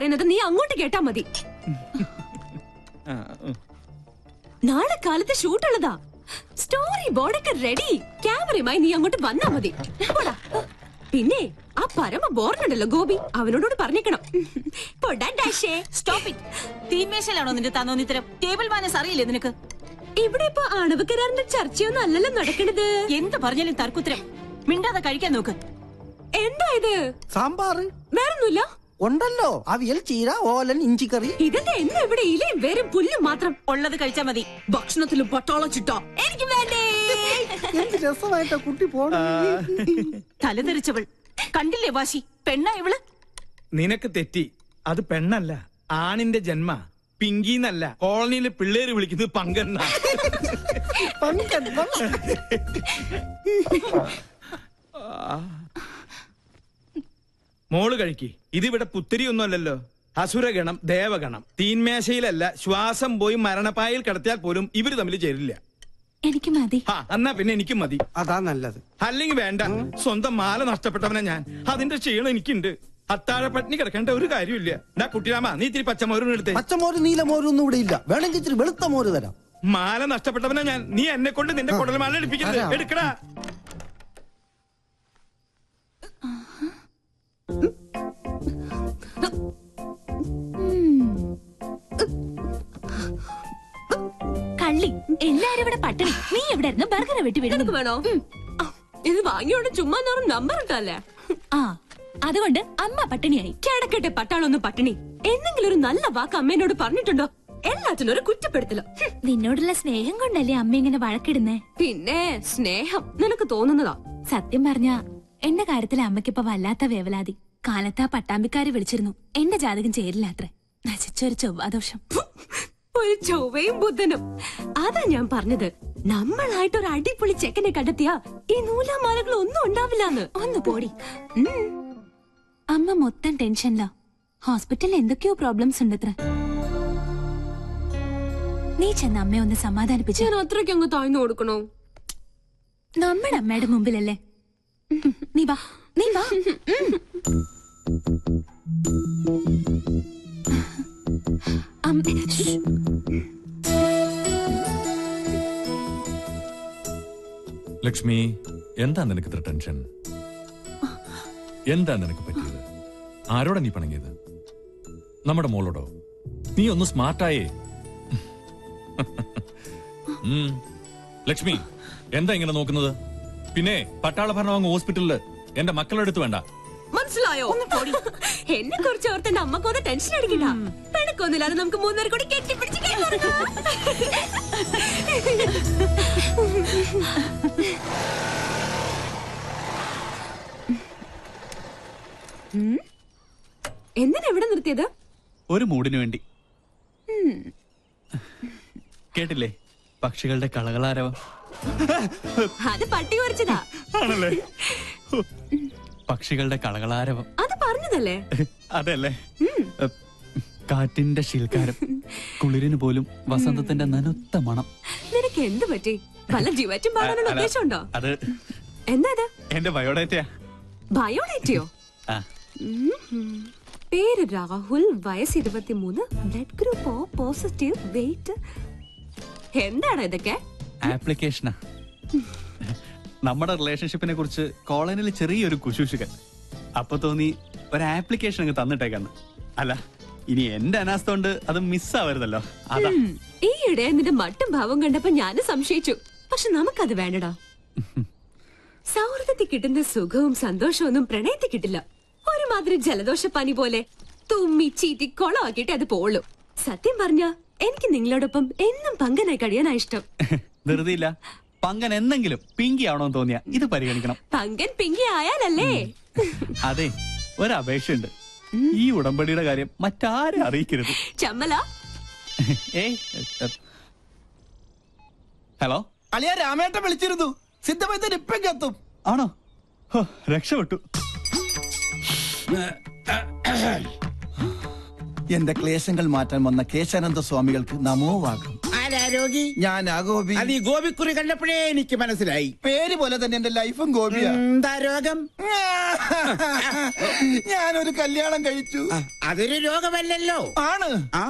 പറയുന്നത് നീ അങ്ങോട്ട് കേട്ടാ മതി. നാളെ കാലത്ത് ഷൂട്ടുള്ളതാ. സ്റ്റോറി ബോർഡൊക്കെ റെഡി. ക്യാമറയുമായി നീ അങ്ങോട്ട് വന്നാ മതി. പിന്നെ ആ പരമ ബോർഡുണ്ടല്ലോ ഗോപി, അവനോട് പറഞ്ഞേക്കണം. തീന്മേശയിലാണോ നിന്റെ തന്നോന്നിത്തരം? ടേബിൾ മാനസ് അറിയില്ലേ നിനക്ക്? ഇവിടെ ഇപ്പൊ ആണവ കരാറിന്റെ ചർച്ചയൊന്നും അല്ലല്ലോ നടക്കണത്. എന്ത് പറഞ്ഞാലും തർക്കുത്തരം. മിണ്ടാതെ കഴിക്കാൻ നോക്ക്. എന്താ ഇത്? സാമ്പാർ. വേറൊന്നുമില്ല? ഉണ്ടല്ലോ, അവിയൽ, ചീര, ഓലൻ, ഇഞ്ചിക്കറി. ഇതെന്താ എന്നും ഇവിടെ ഇലയും വേരും പുല്ലും മാത്രം? ഉള്ളത് കഴിച്ചാ മതി. ഭക്ഷണത്തിലും പട്ടാള ചിട്ട എനിക്ക് വേണ്ടേ. എന്ത് രസമായിട്ടാ കുട്ടി പോണ. തലതെറിച്ചവൾ കണ്ടില്ലേ വാശി? പെണ്ണാ ഇവള്? നിനക്ക് തെറ്റി. അത് പെണ്ണല്ല, ആണിന്റെ ജന്മ. പിങ്കിന്നല്ല, കോളനിയിലെ പിള്ളേര് വിളിക്കുന്നത് പങ്കെണ്ണ. മോള് കഴിക്ക്. ഇതിവിടെ പുത്തിരിയൊന്നും അല്ലല്ലോ. അസുരഗണം, ദേവഗണം. തീന്മേശയിലല്ല, ശ്വാസം പോയി മരണപ്പായിൽ കിടത്തിയാൽ പോലും ഇവര് തമ്മിൽ ചേരില്ല. എനിക്ക് മതി. എന്നാ പിന്നെ എനിക്കും മതി. അതാ നല്ലത്. അല്ലെങ്കിൽ വേണ്ട. സ്വന്തം മാല നഷ്ടപ്പെട്ടവനെ ഞാൻ. അതിന്റെ ക്ഷീണം എനിക്കുണ്ട്. അത്താഴ പട്ടിണി കിടക്കേണ്ട ഒരു കാര്യമില്ല. എന്നാ കുട്ടിരാമ, നീ ഇത്തിരി പച്ചമോരും എടുത്തേ. പച്ചമോര് നീലമോരും ഒന്നും ഇവിടെ ഇല്ല. വേണമെങ്കിൽ ഇത്തിരി വെളുത്ത മോര് തരാം. മാല നഷ്ടപ്പെട്ടവനെ ഞാൻ. നീ എന്നെ കൊണ്ട് നിന്റെ കുടൽ മാല എടുപ്പിക്കുന്നത്. എടുക്കടാ. കള്ളി, എല്ലാരും ഇവിടെ പട്ടിണി. നീ എവിടെ ഇരുന്ന് ബർഗറെ വെട്ടി വീടുന്നത് വേണോ? ഇത് വാങ്ങിയോണ്ട് ചുമ്മാ നമ്പർ ഇട്ടല്ലേ. അതുകൊണ്ട് അമ്മ പട്ടിണിയായി. കിടക്കട്ടെ പട്ടാളൊന്നും പട്ടിണി. എന്തെങ്കിലും ഒരു നല്ല വാക്ക് അമ്മേനോട് പറഞ്ഞിട്ടുണ്ടോ? എല്ലാത്തിനും ഒരു കുറ്റപ്പെടുത്തലോ. നിന്നോടുള്ള സ്നേഹം കൊണ്ടല്ലേ അമ്മ ഇങ്ങനെ വഴക്കിടുന്നേ? പിന്നെ സ്നേഹം നിനക്ക് തോന്നുന്നതാ. സത്യം പറഞ്ഞ എന്റെ കാര്യത്തിൽ അമ്മയ്ക്കിപ്പോ വല്ലാത്ത വേവലാതി. കാലത്താ പട്ടാമ്പിക്കാര് വിളിച്ചിരുന്നു. എന്റെ ജാതകം ചേരില്ലാത്രേ. നശിച്ചൊരു ചൊവ്വാദോഷം. ഒരു ചൊവ്വയും ബുധനും. അതാ ഞാൻ പറഞ്ഞത്, നമ്മളായിട്ടൊരു അടിപൊളി ചെക്കനെ കണ്ടെത്തിയാ ഈ നൂലാമാലകൾ ഒന്നും ഉണ്ടാവില്ലാന്ന്. ഒന്ന് പോടി. അമ്മ മൊത്തം ടെൻഷനിലാ. ഹോസ്പിറ്റലിൽ എന്തൊക്കെയോ പ്രോബ്ലംസ് ഉണ്ടത്ര. നീ ചെന്ന് അമ്മയെ ഒന്ന് സമാധാനിപ്പിച്ചു. ഞാൻ അത്രയ്ക്ക് അങ്ങ് താഴ്ന്നു കൊടുക്കണോ? നമ്മുടെ അമ്മയുടെ മുമ്പിലല്ലേ. നീ വാ, നീ വാ. ലക്ഷ്മി, എന്താ നിനക്ക് ഇത്ര ടെൻഷൻ? എന്താ നിനക്ക് പറ്റിയത്? ആരോടാ നീ പണങ്ങിയത്? നമ്മുടെ മോളോടോ? നീ ഒന്ന് സ്മാർട്ടായേ. ലക്ഷ്മി, എന്താ ഇങ്ങനെ നോക്കുന്നത്? പിന്നെ പട്ടാള ഭരണം അങ്ങ് ഹോസ്പിറ്റലില് എന്റെ മക്കളുടെ അടുത്ത് വേണ്ട. മനസ്സിലായോ? എന്നെ കുറിച്ച് ഓർത്ത് എന്റെ അമ്മക്കൊന്ന് ടെൻഷൻ അടിക്കണ്ട. പെണക്കൊന്നുമില്ലാതെ നമുക്ക് മൂന്നുപേർ കൂടി കെട്ടിപ്പിടിച്ച് എന്തിനാ എവിടെ നിർത്തിയത്? ഒരു മൂടിനു വേണ്ടി. കേട്ടില്ലേ പക്ഷികളുടെ കളകളാരവം? അത് പട്ടി കുറച്ചതാ. ആണല്ലേ? പക്ഷികളുടെ കളകളാരവം അത് പറഞ്ഞതല്ലേ? അതല്ലേ? കാറ്റിന്റെ ശീൽക്കാരം, കുളിരിന് പോലും വസന്തത്തിന്റെ നനുത്ത മണം. നിനക്ക് എന്ത് പറ്റി? വല്ല ജീവറ്റും പാടാനുള്ള ഉദ്ദേശമുണ്ടോ? അത് എന്താ ഇത്? എന്റെ ബയോഡേറ്റയാ. ബയോഡേറ്റയോ? പേര് രാഹുൽ, വയസ്സ് 23, blood group O positive, weight. എന്താണ് ഇതൊക്കെ? ആപ്ലിക്കേഷനാ. നമ്മുടെ റിലേഷൻഷിപ്പിനെ കുറിച്ച് കോളനിയിൽ ചെറിയൊരു കുശൂഷുകൻ. അപ്പൊ തോന്നി ഒരു ആപ്ലിക്കേഷൻ അങ്ങ് തന്നിട്ടേക്കാന്ന്. അല്ല, ഇനി എന്റെ അനാസ്ഥ കൊണ്ട് അത് മിസ്സാവരുതല്ലോ. അതാ ഈയിടെ നിന്റെ മട്ടും ഭാവം കണ്ടപ്പോ ഞാനും സംശയിച്ചു. പക്ഷെ നമുക്കത് വേണ്ടടാ. സൗഹൃദത്തിൽ കിട്ടുന്ന സുഖവും സന്തോഷവും ഒന്നും പ്രണയത്തിൽ കിട്ടില്ല. ഒരുമാതിരി ജലദോഷ പനി പോലെ തുമ്മി ചീറ്റി കൊളമാക്കിയിട്ട് അത് പോളൂ. സത്യം പറഞ്ഞ എനിക്ക് നിങ്ങളോടൊപ്പം എന്നും പങ്കനായി കഴിയാനാ ഇഷ്ടം. ധൃതിയില്ല. പങ്കൻ എന്തെങ്കിലും പിങ്കി ആവണോന്ന് തോന്നിയാ ഇത് പരിഗണിക്കണം. പങ്കൻ പിങ്കി ആയാലല്ലേ? അതെ, ഒരപേക്ഷയുണ്ട്. ഈ ഉടമ്പടിയുടെ കാര്യം മറ്റാരും അറിയിക്കരുത്. ചമ്മല. ഹലോ, അളിയ രാമേട്ടൻ വിളിച്ചിരുന്നു. സിദ്ധമൈത്തൻ ഇപ്പം എത്തും. ആണോ? രക്ഷപ്പെട്ടു. എന്റെ ക്ലേശങ്ങൾ മാറ്റാൻ വന്ന കേശാനന്ദ സ്വാമികൾക്ക് നമോവാകം. രോഗി? ഞാനാ ഗോപി. അത് ഈ ഗോപിക്കുറി കണ്ടപ്പോഴേ എനിക്ക് മനസ്സിലായി. പേര് പോലെ തന്നെ എന്റെ ലൈഫും ഗോപിയാ. എന്താ രോഗം? ഞാനൊരു കല്യാണം കഴിച്ചു. അതൊരു രോഗമല്ലല്ലോ. ആണ്. ആ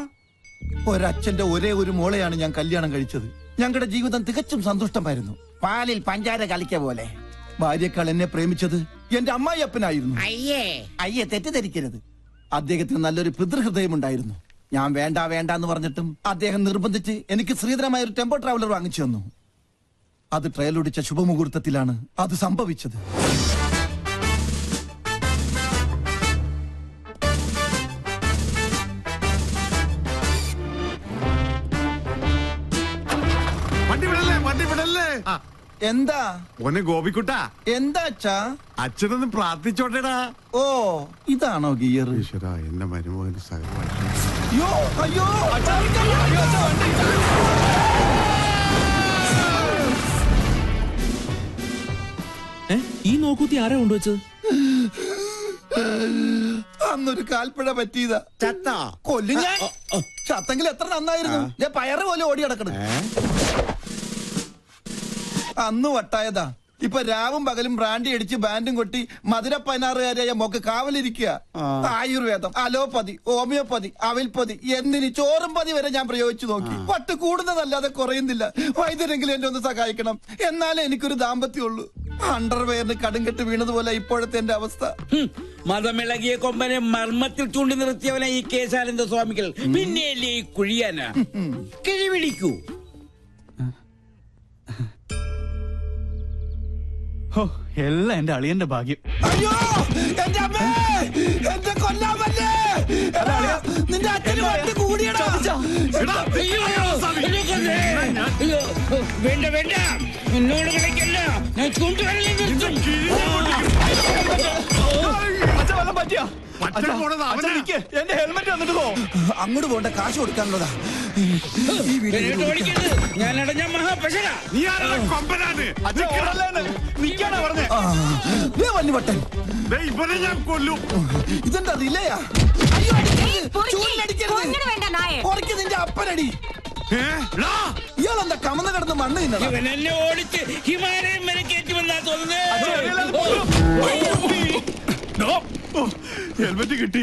ഒരച്ഛന്റെ ഒരേ ഒരു മോളെയാണ് ഞാൻ കല്യാണം കഴിച്ചത്. ഞങ്ങളുടെ ജീവിതം തികച്ചും സന്തുഷ്ടമായിരുന്നു. പാലിൽ പഞ്ചാര കളിക്ക പോലെ. ഭാര്യക്കാൾ എന്നെ പ്രേമിച്ചത് എന്റെ അമ്മായിയപ്പനായിരുന്നു. അയ്യേ തെറ്റിദ്ധരിക്കരുത്. അദ്ദേഹത്തിന് നല്ലൊരു പിതൃഹൃദയമുണ്ടായിരുന്നു. ഞാൻ വേണ്ട വേണ്ട എന്ന് പറഞ്ഞിട്ടും അദ്ദേഹം നിർബന്ധിച്ച് എനിക്ക് ശ്രീധരമായ ഒരു ടെമ്പോ ട്രാവലർ വാങ്ങിച്ചു തന്നു. അത് ട്രയലൊടിച്ച ശുഭമുഹൂർത്തത്തിലാണ് അത് സംഭവിച്ചത്. വണ്ടി വിടല്ലേ. എന്താ ഓനെ ഗോപിക്കുട്ട, എന്താ അച്ഛാ? അച്ഛനൊന്ന് പ്രാർത്ഥിച്ചോട്ടെടാ. ഓ, ഇതാണോ ഗിയർ? ഈശ്വര, എന്റെ മരുമകന് സകലമായി. അയ്യോ അയ്യോ അച്ഛാ, ഈ നോക്കൂത്തി ആരാ കൊണ്ടുവച്ചത്? അന്നൊരു കാൽപ്പിഴ പറ്റിയതാ. ചത്ത കൊല്ലും ഞാൻ. ചത്തെങ്കിൽ എത്ര നന്നായിരുന്നു. ഞാൻ പയറ് പോലെ ഓടി നടക്കണം. അന്ന് വട്ടായതാ. ഇപ്പൊ രാവും പകലും ബ്രാൻഡി അടിച്ച് ബാൻഡും കൊട്ടി മധുര 16കാരിയായ മോക്ക് കാവലിരിക്കുക. ആയുർവേദം, അലോപ്പതി, ഹോമിയോപ്പതി, അവിൽപ്പതി, എന്തിന് ചോറും പതി വരെ ഞാൻ പ്രയോഗിച്ചു നോക്കി. പട്ട് കൂടുന്നതല്ലാതെ കുറയുന്നില്ല. വൈദ്യരെങ്കിലും എന്നെ ഒന്ന് സഹായിക്കണം. എന്നാലേ എനിക്കൊരു ദാമ്പത്യമുള്ളൂ. അണ്ടർവെയറിന് കടുങ്കെട്ട് വീണതുപോലെ ഇപ്പോഴത്തെ എന്റെ അവസ്ഥ. മതമിളകിയ കൊമ്പനെ മർമ്മത്തിൽ ചൂണ്ടി നിർത്തിയവനെ ഈ കേശാനന്ദ സ്വാമികൾ പിന്നെയല്ലേ ഈ കുഴിയാന കിഴിപിടിക്കൂ. എല്ലാം എന്റെ അളിയന്റെ ഭാഗ്യം. അയ്യോ എന്റെ അമ്മേ, എന്റെ കൊല്ലാമല്ലേ. നിന്റെ അച്ഛന് വട്ടി കൂടിയടാ. വേണ്ട വേണ്ട, എന്നോട് കളിക്കല്ല. ഞാൻ ചൂണ്ടുവരലേ നിർത്തും. എന്റെ ഹെൽമെറ്റ് വന്നിട്ട് പോ. അങ്ങോട്ട് പോണ്ട, കാശ് കൊടുക്കാനുള്ളതാ. ഞാൻ അടഞ്ഞ മഹാപശക. വല്ലുവട്ടൻ ഇവനെ ഞാൻ കൊല്ലും. ഇതെന്താ റിലയാ? അയ്യോ കുറയ്ക്ക് നിന്റെ അപ്പനടി. ഇയാളെന്താ കമന്ന് കിടന്ന് മണ്ണ് തിന്നണം. ഇവൻ എന്നെ ഓടിച്ച് ഹിമാലയം വരെ കയറ്റുമെന്നാ തോന്നുന്നത്. ഹെൽമെറ്റ് കിട്ടി.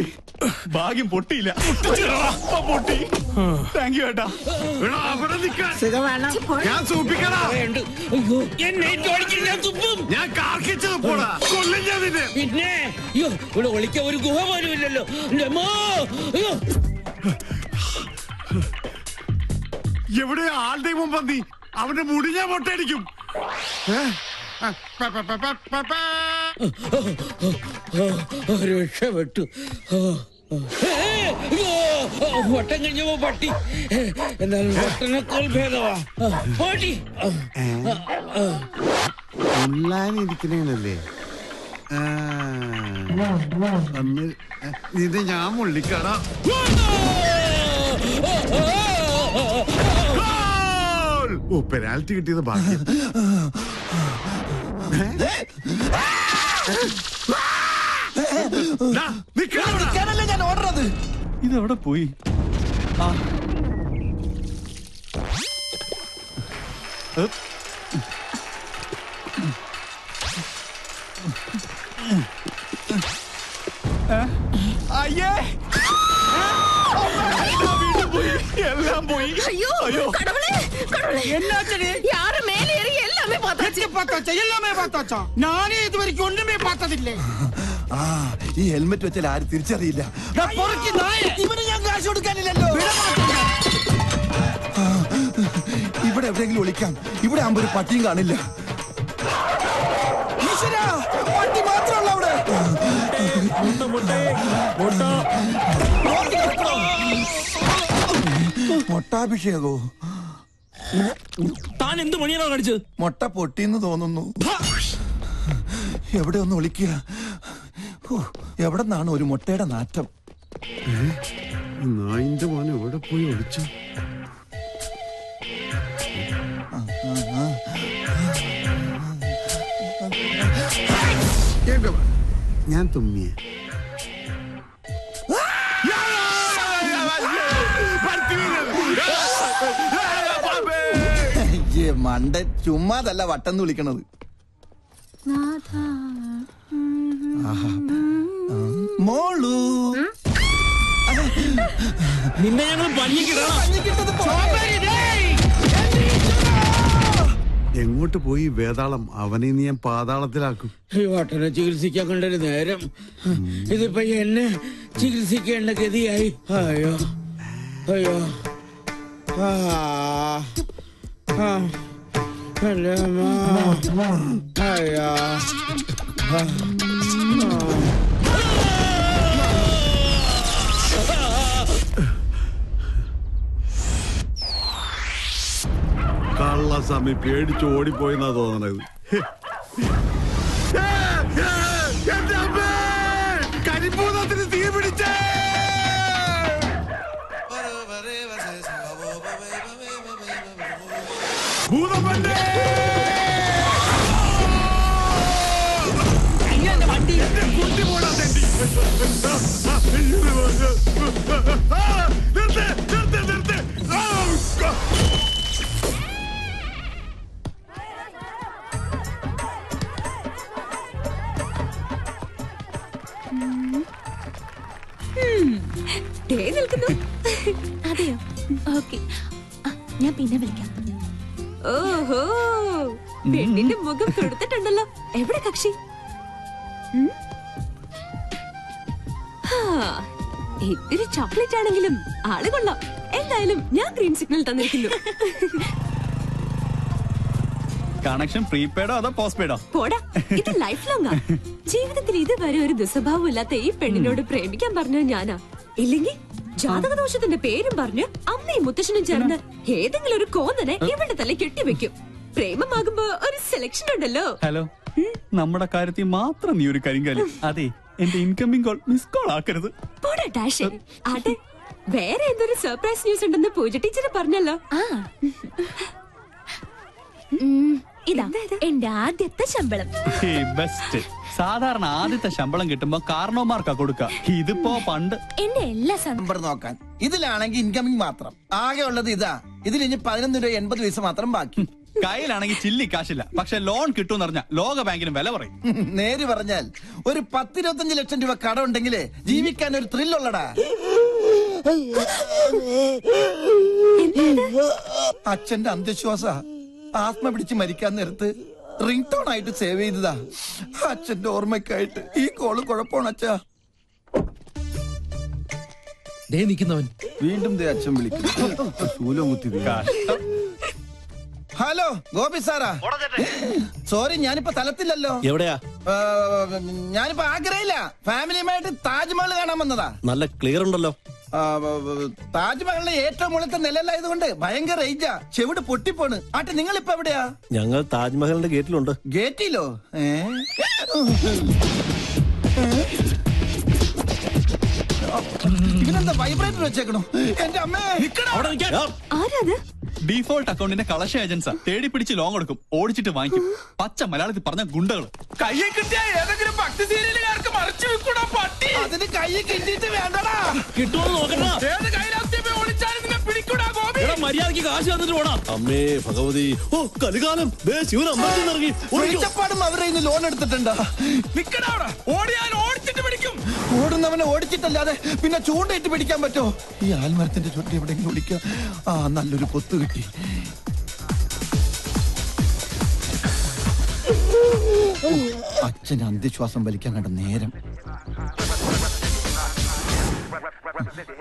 ഭാഗ്യം പൊട്ടിയില്ല. പൊട്ടി. താങ്ക് യു ഏട്ടാ. ഞാൻ സൂപ്പിക്കടാ. എന്നെ ഓടിക്കുന്ന തുപ്പും. ഞാൻ കാർക്കിച്ചത് പോടാ. കൊല്ലും ഞാൻ നിന്നെ. പിന്നെ അയ്യോ, ഇവിടെ ഒളിക്കാൻ ഒരു ഗുഹ പോലും ഇല്ലല്ലോ. അയ്യോ, എവിടെ ആൾ ദൈവം പന്നി. അവന്റെ മുടി ഞാൻ പൊട്ടടിക്കും. രക്ഷപ്പെട്ടു. വട്ടം കഴിഞ്ഞപ്പോ പട്ടി. എന്നാലും വട്ടനേക്കാൾ ഭേദമാ പട്ടി. ഉള്ളാനിരിക്കണേനല്ലേ ഇത് ഞാൻ മുള്ളിക്കട. ഓ, പെനാൽറ്റി കിട്ടിയത് ഭാഗ്യം. ഞാൻ ഓർഡറത്. ഇതെവിടെ പോയി? അയ്യേ, എല്ലാം പോയി. ஐயோ கடவுளே கடவுளே என்னாச்சு? யாரு மேலே ஏறி எல்லாமே பார்த்தாச்சு. எல்லாமே பார்த்தாச்சா? நானே இது வரைக்கும் ஒண்ணுமே பார்த்ததில்லை. ഈ ഹെൽമെറ്റ് വെച്ചാൽ ആരും തിരിച്ചറിയില്ല. ഇവന് ഞാൻ കാശ് കൊടുക്കാനില്ലല്ലോ. ഇവിടെ എവിടെയെങ്കിലും ഒളിക്കാം. ഇവിടെ ആകുമ്പോ ഒരു പട്ടിയും കാണില്ല. ഈശ്വരാ, പട്ടി മാത്രമല്ല അവിടെ. മൊട്ടാഭിഷേകോ? താൻ എന്ത് മണിയാണോ കാണിച്ചത്? മൊട്ട പൊട്ടിന്ന് തോന്നുന്നു. എവിടെ ഒന്ന് ഒളിക്കുക. എവിടെ നിന്നാണ് ഒരു മുട്ടയുടെ നാറ്റം? നായിന്റെ മോനെ എവിടെ പോയി ഒളിച്ചു? ഞാൻ തുമ്മിയെ മണ്ട ചുമ്മാതല്ല വട്ടെന്ന് വിളിക്കണത്. മോളു നിന്നെ ഞങ്ങൾ എങ്ങോട്ട് പോയി വേതാളം? അവനെ നീ ഞാൻ പാതാളത്തിലാക്കും. ഈ വട്ടനെ ചികിത്സിക്കാൻ കണ്ടൊരു നേരം ഇതിപ്പോ എന്നെ ചികിത്സിക്കേണ്ട ഗതിയായി. അയ്യോ അയ്യോ എന്റെ അമ്മ. അയ്യോ കള്ളസ്വാമി പേടിച്ച് ഓടിപ്പോയെന്നാ തോന്നണത്. കരിപ്പൂതത്തിന് തീ പിടിച്ചേ. ഭൂതപ്പന്റെ കുട്ടി പോടാ തെണ്ടി. നിർത്ത്. അതെയോ? ഓക്കെ, ഞാൻ പിന്നെ വിളിക്കാം. ഓഹോ, പെണ്ണിന്റെ മുഖം കൊടുത്തിട്ടുണ്ടല്ലോ. എവിടെ കക്ഷി? ഇത്തിരി ചോക്ലേറ്റ് ആണെങ്കിലും ആള് കൊള്ളാം. എന്തായാലും ഞാൻ ഗ്രീൻ സിഗ്നൽ തന്നിരിക്കുന്നു. കണക്ഷൻ പ്രീപെയ്ഡോ അതോ പോസ്റ്റ് പെയ്ഡോ? പോടാ, ഇത് ലൈഫ് ലോങ്. ജീവിതത്തിൽ ഇതുവരെ ഒരു ദുസ്വഭാവം ഇല്ലാത്ത ഈ പെണ്ണിനോട് പ്രേമിക്കാൻ പറഞ്ഞത് ഞാനാ. ഇല്ലെങ്കിൽ ജാതകദോഷത്തിന്റെ പേരും പറഞ്ഞ് അമ്മയും മുത്തശ്ശനും ചേർന്ന് ഏതെങ്കിലും ഒരു കോന്നനെ ഇവളുടെ തല കെട്ടിവെക്കും. പ്രേമമാകുമ്പോ ഒരു സെലക്ഷൻ ഉണ്ടല്ലോ. ഹലോ, നമ്മുടെ കാര്യത്തിൽ മാത്രം നീ ഒരു കരിങ്കാലി. അതെ, എന്റെ ഇൻകമിംഗ് കോൾ മിസ് കോൾ ആക്കരുത്. പോടാ ഡാഷ്. അതെ, വേറെ എന്തൊരു സർപ്രൈസ് ന്യൂസ് ഉണ്ടെന്ന് പൂജ ടീച്ചർ പറഞ്ഞല്ലോ. ഇതാ എന്റെ ആദ്യത്തെ ശമ്പളം. ബെസ്റ്റ്. സാധാരണ ആദ്യത്തെ ശമ്പളം കിട്ടുമ്പോ കാരണവന്മാർക്കാ കൊടുക്ക. ഇതിപ്പോ പണ്ട് എന്റെ എല്ലാ നമ്പർ നോക്കാൻ ഇതിലാണെങ്കിൽ ഇൻകമിംഗ് മാത്രം ആകെ ഉള്ളത് ഇതാ. ഇതിൽ ഇനി 11 രൂപ 80 പൈസ മാത്രം ബാക്കി. കയ്യിലാണെങ്കിൽ ചില്ലി കാശില്ല, പക്ഷെ ലോൺ കിട്ടുമെന്ന് പറഞ്ഞാൽ ലോക ബാങ്കിലും വില പറയും. നേര് പറഞ്ഞാൽ ഒരു 10-25 ലക്ഷം രൂപ കടം ഉണ്ടെങ്കിലേ ജീവിക്കാൻ ഒരു ത്രില്ലുള്ളടാ. അച്ഛന്റെ അന്ധവിശ്വാസ. ആത്മ പിടിച്ച് മരിക്കാൻ നേരത്ത് റിംഗ് ടോൺ ആയിട്ട് സേവ് ചെയ്തതാ. അച്ഛന്റെ ഓർമ്മയ്ക്കായിട്ട് ഈ കോള് കുഴപ്പമാണ് അച്ഛാ. വീണ്ടും അച്ഛൻ വിളിക്കും. ശൂലം കുത്തി. Hello Gopi Sarah. സോറി, ഞാനിപ്പോ തലത്തില്ലല്ലോ. എവിടെയാ? ഞാനിപ്പോ ആഗ്രയില്ല. ഫാമിലിയുമായിട്ട് താജ്മഹൽ കാണാൻ വന്നതാ. നല്ല ക്ലിയർ ഉണ്ടല്ലോ. താജ്മഹലിന്റെ ഏറ്റവും മുകളിലത്തെ നിലയിലായതുകൊണ്ട് ഭയങ്കര റേഞ്ചാ. ചെവിട് പൊട്ടിപ്പോണ്. ആട്ടെ, നിങ്ങളിപ്പോ എവിടെയാ? ഞങ്ങൾ താജ്മഹലിന്റെ ഗേറ്റിലുണ്ട്. ഗേറ്റിലോ? ഇതിനെന്താ വൈബ്രേറ്റർ വെച്ചേക്കണോ? എന്റെ അമ്മേ. ആരാത്? ഡീഫോൾട്ട് അക്കൗണ്ടിന്റെ കളക്ഷൻ ഏജൻസാ. തേടി പിടിച്ച് ലോൺ കൊടുക്കും, ഓടിച്ചിട്ട് വാങ്ങിക്കും. പച്ച മലയാളത്തിൽ പറഞ്ഞ ഗുണ്ടകൾ. കയ്യെ കിട്ടിയ ഏതെങ്കിലും ഭക്തി സീരിയലുകാർക്ക് മറിച്ചു വെക്കൂടാ പട്ടി. അതിന് കയ്യെ കിട്ടിയിട്ട് വേണ്ടടാ. കിട്ടുമോ നോക്കണ്ട. ഏത് കൈലാസ്യമേ ഒളിച്ചാലും നിന്നെ പിടിക്കൂടാ ഗോപി. മര്യാദക്ക് കാശ് തന്നിട്ട് പോടാം. അമ്മേ ഭഗവതി. ഓ കലികാലം. ശിവൻ അമ്പലത്തിൽ ഇറങ്ങി വെളിച്ചപ്പാടും അവരെ ഇന്ന് ലോൺ എടുത്തിട്ടുണ്ടാ. നിക്കടാ, ഓടിയാൽ ഓടിച്ചിട്ട് പിടിക്കും. ഓടുന്നവനെ ഓടിച്ചിട്ടല്ലാതെ പിന്നെ ചൂണ്ടയിട്ട് പിടിക്കാൻ പറ്റോ? ഈ ആൽമരത്തിന്റെ ചുറ്റി എവിടെയെങ്കിലും ഒളിക്കാം. നല്ലൊരു പൊത്ത് കിട്ടി. അച്ഛന് അന്ധവിശ്വാസം വലിക്കാൻ കണ്ട നേരം.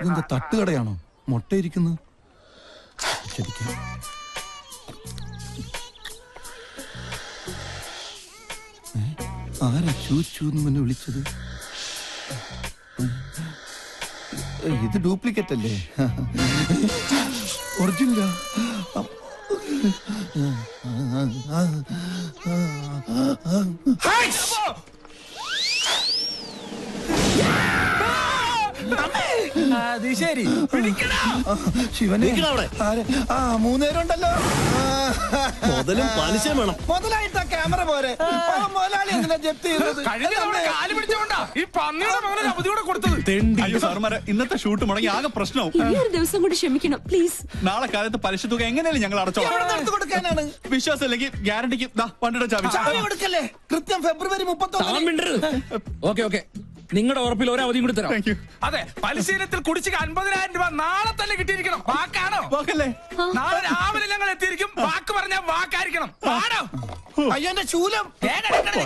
ഇതെന്താ തട്ടുകടയാണോ? മുട്ടയിരിക്കുന്നത്. ശരിക്കും ആരാ ചൂച്ചൂന്ന് മുന്നെ വിളിച്ചത്? ഇത് ഡ്യൂപ്ലിക്കേറ്റ് അല്ലേ? ഒറിജിനലാ? അത് ശരി ശിവനെ നിക്കടാ അവിടെ. ആര്? ആ 3 പേരുണ്ടല്ലോ. മുതലും പലിശയും വേണം. മുതലായിട്ട് ക്യാമറ പോരെ. പാവം മുതലാളി എന്തിനാ ജപ്തി ചെയ്തത്? കാല് പിടിച്ചോണ്ടാ ഈ പന്നിയുടെ മകനെ അവധി കൂടെ കൊടുത്തത്. അയ്യോ സാറുമാരെ, ഇന്നത്തെ ഷൂട്ട് മുടങ്ങി ആകെ പ്രശ്നവും. ഈ ഒരു ദിവസം കൂടി ക്ഷമിക്കണം പ്ലീസ്. നാളെ കാലത്ത് പലിശ തുക എങ്ങനെയാലും ഞങ്ങൾ അടച്ചോളാം. എവിടെ നിന്ന് എടുത്ത് കൊടുക്കാനാണ്? വിശ്വാസം ഇല്ലെങ്കിൽ ഗ്യാരണ്ടിക്ക് വണ്ടിയുടെ ചാവി. ചാവി കൊടുക്കല്ലേ? കൃത്യം ഫെബ്രുവരി 31. ഓക്കെ നിങ്ങളുടെ ഉറപ്പിൽ ഒരു അവധിയും കൂടി തരാം. Thank you. അതെ, പരിശീലനത്തിൽ കുടിശ്ശിക 50,000 രൂപ നാളെ തന്നെ കിട്ടിയിരിക്കണം. വാക്കാണോ? വാക്കല്ലേ? നാളെ രാവിലെ ഞങ്ങൾ എത്തിയിരിക്കും. വാക്ക് പറഞ്ഞാൽ വാക്കായിരിക്കണം. ആണോ? അയ്യോ എന്റെ ശൂലം. വേഗം എടുക്കണം.